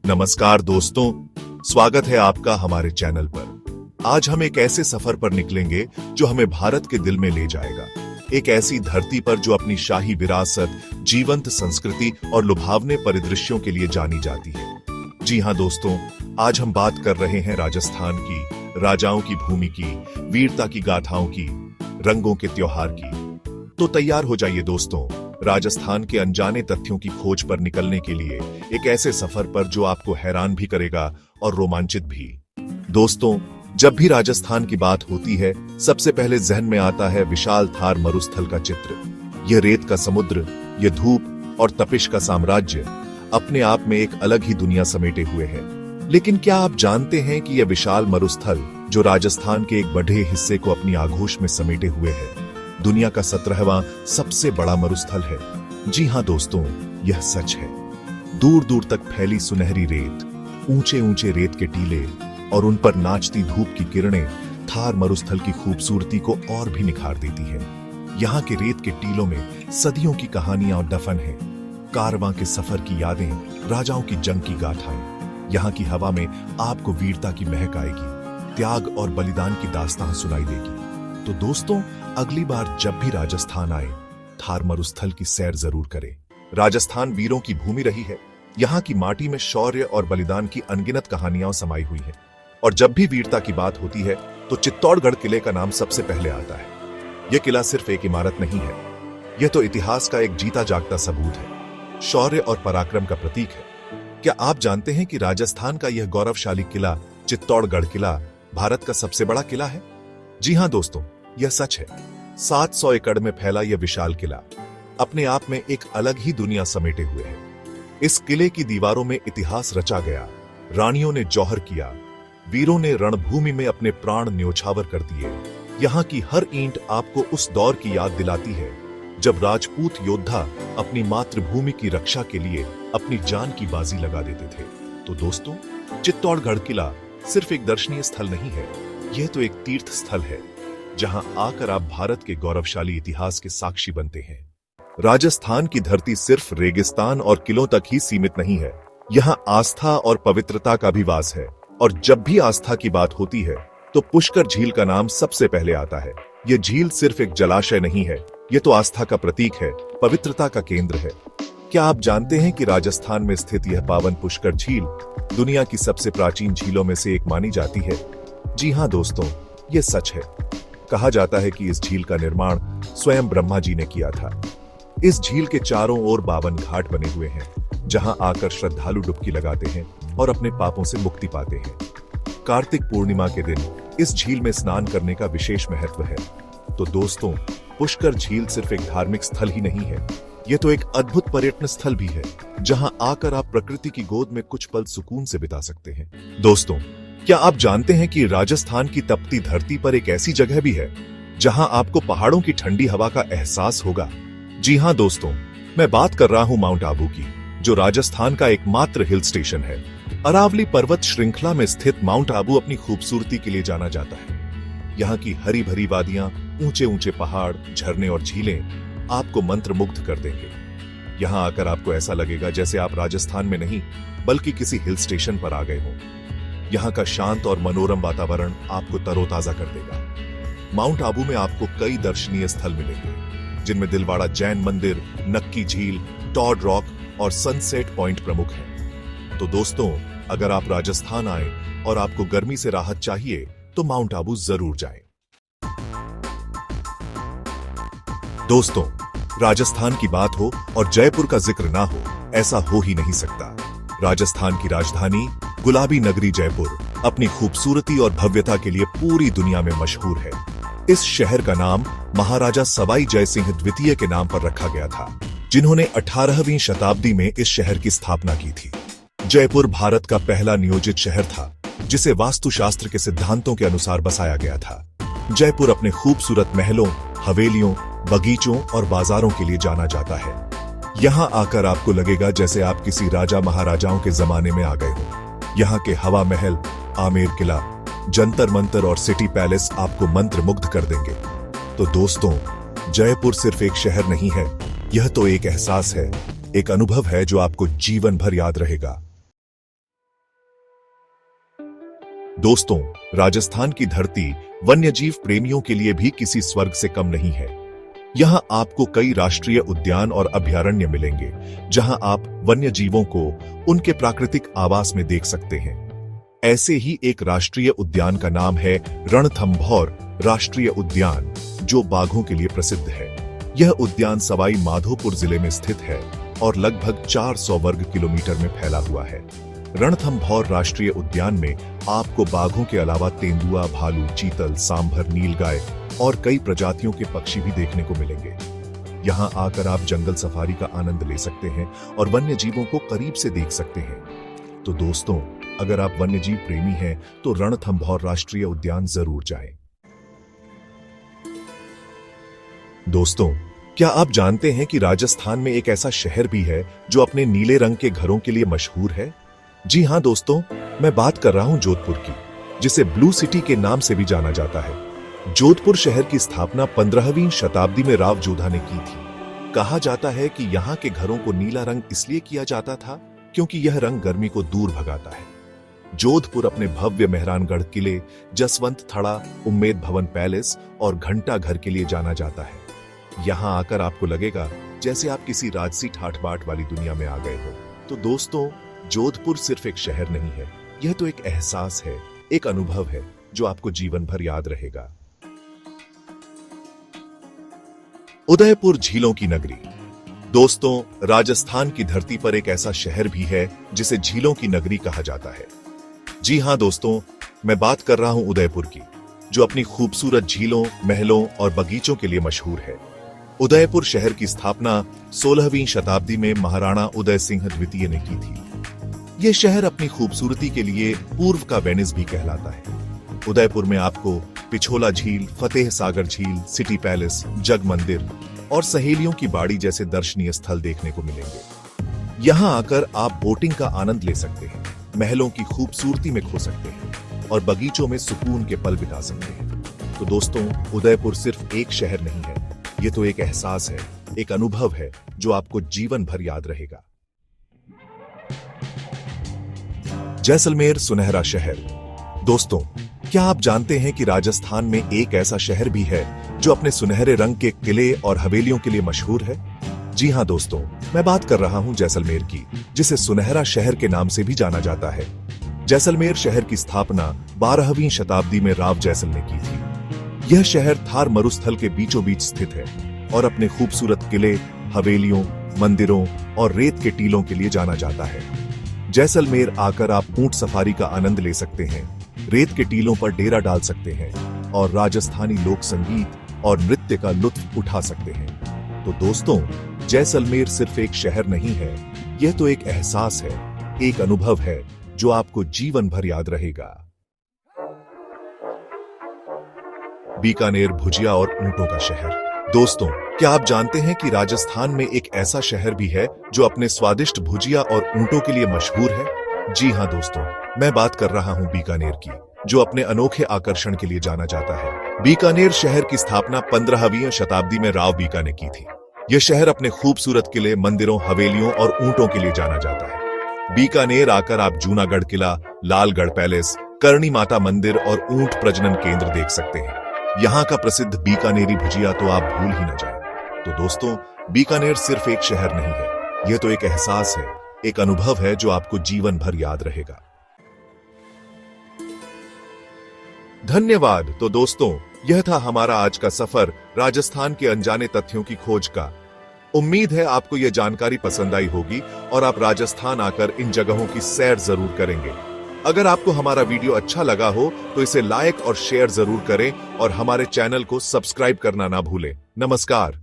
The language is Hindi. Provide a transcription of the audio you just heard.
नमस्कार दोस्तों, स्वागत है आपका हमारे चैनल पर। आज हम एक ऐसे सफर पर निकलेंगे जो हमें भारत के दिल में ले जाएगा। एक ऐसी धरती पर जो अपनी शाही विरासत, जीवंत संस्कृति और लुभावने परिदृश्यों के लिए जानी जाती है। जी हाँ दोस्तों, आज हम बात कर रहे हैं राजस्थान की, राजाओं की भूमि की, वीरता की गाथाओं की, रंगों के त्योहार की। तो तैयार हो जाइए दोस्तों, राजस्थान के अनजाने तथ्यों की खोज पर निकलने के लिए एक ऐसे सफर पर जो आपको हैरान भी करेगा और रोमांचित भी। दोस्तों, जब भी राजस्थान की बात होती है, सबसे पहले जहन में आता है विशाल थार मरुस्थल का चित्र। यह रेत का समुद्र, यह धूप और तपिश का साम्राज्य अपने आप में एक अलग ही दुनिया समेटे हुए है। लेकिन क्या आप जानते हैं कि यह विशाल मरुस्थल जो राजस्थान के एक बड़े हिस्से को अपनी आगोश में समेटे हुए है, दुनिया का 17वां सबसे बड़ा मरुस्थल है। जी हाँ दोस्तों, यह सच है। दूर दूर तक फैली सुनहरी रेत, ऊंचे ऊंचे रेत के टीले और उन पर नाचती धूप की किरणें थार मरुस्थल की खूबसूरती को और भी निखार देती है। यहाँ के रेत के टीलों में सदियों की कहानियां दफन है, कारवां के सफर की यादें, राजाओं की जंग की गाथाएं। यहाँ की हवा में आपको वीरता की महक आएगी, त्याग और बलिदान की दास्तान सुनाई देगी। तो दोस्तों, अगली बार जब भी राजस्थान आए, थार मरुस्थल की सैर जरूर करें। राजस्थान वीरों की भूमि रही है। यहाँ की माटी में शौर्य और बलिदान की अनगिनत कहानियां समाई हुई हैं। और जब भी वीरता की बात होती है तो चित्तौड़गढ़ किले का नाम सबसे पहले आता है। यह किला सिर्फ एक इमारत नहीं है, यह तो इतिहास का एक जीता जागता सबूत है, शौर्य और पराक्रम का प्रतीक है। क्या आप जानते हैं कि राजस्थान का यह गौरवशाली किला, चित्तौड़गढ़ किला, भारत का सबसे बड़ा किला है? जी हाँ दोस्तों, यह सच है। 700 एकड़ में फैला यह विशाल किला अपने आप में एक अलग ही दुनिया समेटे हुए है। इस किले की दीवारों में इतिहास रचा गया, रानियों ने जौहर किया, वीरों ने रणभूमि में अपने प्राण न्योछावर कर दिए। यहाँ की हर ईंट आपको उस दौर की याद दिलाती है जब राजपूत योद्धा अपनी मातृभूमि की रक्षा के लिए अपनी जान की बाजी लगा देते थे। तो दोस्तों, चित्तौड़गढ़ किला सिर्फ एक दर्शनीय स्थल नहीं है, यह तो एक तीर्थ स्थल है जहां आकर आप भारत के गौरवशाली इतिहास के साक्षी बनते हैं। राजस्थान की धरती सिर्फ रेगिस्तान और किलों तक ही सीमित नहीं है, यहां आस्था और पवित्रता का भी वास है। और जब भी आस्था की बात होती है तो पुष्कर झील का नाम सबसे पहले आता है। यह झील सिर्फ एक जलाशय नहीं है, यह तो आस्था का प्रतीक है, पवित्रता का केंद्र है। क्या आप जानते हैं कि राजस्थान में स्थित यह पावन पुष्कर झील दुनिया की सबसे प्राचीन झीलों में से एक मानी जाती है? जी हाँ दोस्तों, यह सच है। कहा जाता है कि इस झील का निर्माण स्वयं ब्रह्मा जी ने किया था। इस झील के चारों ओर 52 घाट बने हुए हैं, जहां आकर श्रद्धालु डुबकी लगाते हैं और अपने पापों से मुक्ति पाते हैं। कार्तिक पूर्णिमा के दिन इस झील में स्नान करने का विशेष महत्व है। तो दोस्तों, पुष्कर झील सिर्फ एक धार्मिक स्थल ही नहीं है, यह तो एक अद्भुत पर्यटन स्थल भी है, जहां आकर आप प्रकृति की गोद में कुछ पल सुकून से बिता सकते हैं। दोस्तों, क्या आप जानते हैं कि राजस्थान की तपती धरती पर एक ऐसी जगह भी है जहां आपको पहाड़ों की ठंडी हवा का एहसास होगा? जी हाँ दोस्तों, मैं बात कर रहा हूं माउंट आबू की, जो राजस्थान का एकमात्र हिल स्टेशन है। अरावली पर्वत श्रृंखला में स्थित माउंट आबू अपनी खूबसूरती के लिए जाना जाता है। यहाँ की हरी भरी वादियां, ऊंचे ऊंचे पहाड़, झरने और झीलें आपको मंत्रमुग्ध कर देंगे। यहाँ आकर आपको ऐसा लगेगा जैसे आप राजस्थान में नहीं बल्कि किसी हिल स्टेशन पर आ गए हो। यहाँ का शांत और मनोरम वातावरण आपको तरोताजा कर देगा। माउंट आबू में आपको कई दर्शनीय स्थल मिलेंगे, जिनमें दिलवाड़ा जैन मंदिर, नक्की झील, टॉड रॉक और सनसेट पॉइंट प्रमुख हैं। तो दोस्तों, अगर आप राजस्थान आए और आपको गर्मी से राहत चाहिए तो माउंट आबू जरूर जाएं। दोस्तों, राजस्थान की बात हो और जयपुर का जिक्र ना हो, ऐसा हो ही नहीं सकता। राजस्थान की राजधानी गुलाबी नगरी जयपुर अपनी खूबसूरती और भव्यता के लिए पूरी दुनिया में मशहूर है। इस शहर का नाम महाराजा सवाई जयसिंह द्वितीय के नाम पर रखा गया था, जिन्होंने 18वीं शताब्दी में इस शहर की स्थापना की थी। जयपुर भारत का पहला नियोजित शहर था, जिसे वास्तुशास्त्र के सिद्धांतों के अनुसार बसाया गया था। जयपुर अपने खूबसूरत महलों, हवेलियों, बगीचों और बाजारों के लिए जाना जाता है। यहाँ आकर आपको लगेगा जैसे आप किसी राजा महाराजाओं के जमाने में आ गए हो। यहाँ के हवा महल, आमेर किला, जंतर मंतर और सिटी पैलेस आपको मंत्रमुग्ध कर देंगे। तो दोस्तों, जयपुर सिर्फ एक शहर नहीं है, यह तो एक एहसास है, एक अनुभव है जो आपको जीवन भर याद रहेगा। दोस्तों, राजस्थान की धरती वन्यजीव प्रेमियों के लिए भी किसी स्वर्ग से कम नहीं है। यहाँ आपको कई राष्ट्रीय उद्यान और अभयारण्य मिलेंगे, जहां आप वन्यजीवों को उनके प्राकृतिक आवास में देख सकते हैं। ऐसे ही एक राष्ट्रीय उद्यान का नाम है रणथंभौर राष्ट्रीय उद्यान, जो बाघों के लिए प्रसिद्ध है। यह उद्यान सवाई माधोपुर जिले में स्थित है और लगभग 400 वर्ग किलोमीटर में फैला हुआ है। रणथंभौर राष्ट्रीय उद्यान में आपको बाघों के अलावा तेंदुआ, भालू, चीतल, सांभर, नीलगाय और कई प्रजातियों के पक्षी भी देखने को मिलेंगे। यहाँ आकर आप जंगल सफारी का आनंद ले सकते हैं और वन्य जीवों को करीब से देख सकते हैं। तो दोस्तों, अगर आप वन्यजीव प्रेमी हैं तो रणथंभौर राष्ट्रीय उद्यान जरूर जाएं। दोस्तों, क्या आप जानते हैं कि राजस्थान में एक ऐसा शहर भी है जो अपने नीले रंग के घरों के लिए मशहूर है? जी हां दोस्तों, मैं बात कर रहा हूं जोधपुर की, जिसे ब्लू सिटी के नाम से भी जाना जाता है। जोधपुर शहर की स्थापना 15वीं शताब्दी में राव जोधा ने की थी। कहा जाता है कि यहाँ के घरों को नीला रंग इसलिए किया जाता था क्योंकि यह रंग गर्मी को दूर भगाता है। जोधपुर अपने भव्य मेहरानगढ़ किले, जसवंत थड़ा, उम्मेद भवन पैलेस और घंटा घर के लिए जाना जाता है। यहाँ आकर आपको लगेगा जैसे आप किसी राजसी ठाठ बाट वाली दुनिया में आ गए हो। तो दोस्तों, जोधपुर सिर्फ एक शहर नहीं है, यह तो एक एहसास है, एक अनुभव है जो आपको जीवन भर याद रहेगा। उदयपुर झीलों की नगरी। दोस्तों, राजस्थान की धरती पर एक ऐसा शहर भी है जिसे झीलों की नगरी कहा जाता है। जी हां दोस्तों, मैं बात कर रहा हूं उदयपुर की, जो अपनी खूबसूरत झीलों, महलों और बगीचों के लिए मशहूर है। उदयपुर शहर की स्थापना 16वीं शताब्दी में महाराणा उदय सिंह द्वितीय ने की थी। यह शहर अपनी खूबसूरती के लिए पूर्व का वेनिस भी कहलाता है। उदयपुर में आपको पिछोला झील, फतेह सागर झील, सिटी पैलेस, जग मंदिर और सहेलियों की बाड़ी जैसे दर्शनीय स्थल देखने को मिलेंगे। यहाँ आकर आप बोटिंग का आनंद ले सकते हैं, महलों की खूबसूरती में खो सकते हैं और बगीचों में सुकून के पल बिता सकते हैं। तो दोस्तों, उदयपुर सिर्फ एक शहर नहीं है, ये तो एक एहसास है, एक अनुभव है जो आपको जीवन भर याद रहेगा। जैसलमेर सुनहरा शहर। दोस्तों, क्या आप जानते हैं कि राजस्थान में एक ऐसा शहर भी है जो अपने सुनहरे रंग के किले और हवेलियों के लिए मशहूर है? जी हां दोस्तों, मैं बात कर रहा हूं जैसलमेर की, जिसे सुनहरा शहर के नाम से भी जाना जाता है। जैसलमेर शहर की स्थापना 12वीं शताब्दी में राव जैसल ने की थी। यह शहर थार मरुस्थल के बीचों बीच स्थित है और अपने खूबसूरत किले, हवेलियों, मंदिरों और रेत के टीलों के लिए जाना जाता है। जैसलमेर आकर आप ऊंट सफारी का आनंद ले सकते हैं, रेत के टीलों पर डेरा डाल सकते हैं और राजस्थानी लोक संगीत और नृत्य का लुत्फ उठा सकते हैं। तो दोस्तों, जैसलमेर सिर्फ एक शहर नहीं है, यह तो एक एहसास है, एक अनुभव है जो आपको जीवन भर याद रहेगा। बीकानेर भुजिया और ऊंटों का शहर। दोस्तों, क्या आप जानते हैं कि राजस्थान में एक ऐसा शहर भी है जो अपने स्वादिष्ट भुजिया और ऊंटों के लिए मशहूर है? जी हां दोस्तों, मैं बात कर रहा हूं बीकानेर की, जो अपने अनोखे आकर्षण के लिए जाना जाता है। बीकानेर शहर की स्थापना 15वीं शताब्दी में राव बीका ने की थी। यह शहर अपने खूबसूरत किले, मंदिरों, हवेलियों और ऊंटों के लिए जाना जाता है। बीकानेर आकर आप जूनागढ़ किला, लालगढ़ पैलेस, करणी माता मंदिर और ऊंट प्रजनन केंद्र देख सकते हैं। यहाँ का प्रसिद्ध बीकानेरी भुजिया तो आप भूल ही न जाएं। तो दोस्तों, बीकानेर सिर्फ एक शहर नहीं है, यह तो एक एहसास है, एक अनुभव है जो आपको जीवन भर याद रहेगा। धन्यवाद। तो दोस्तों, यह था हमारा आज का सफर राजस्थान के अनजाने तथ्यों की खोज का। उम्मीद है आपको यह जानकारी पसंद आई होगी और आप राजस्थान आकर इन जगहों की सैर जरूर करेंगे। अगर आपको हमारा वीडियो अच्छा लगा हो तो इसे लाइक और शेयर जरूर करें और हमारे चैनल को सब्सक्राइब करना ना भूलें। नमस्कार।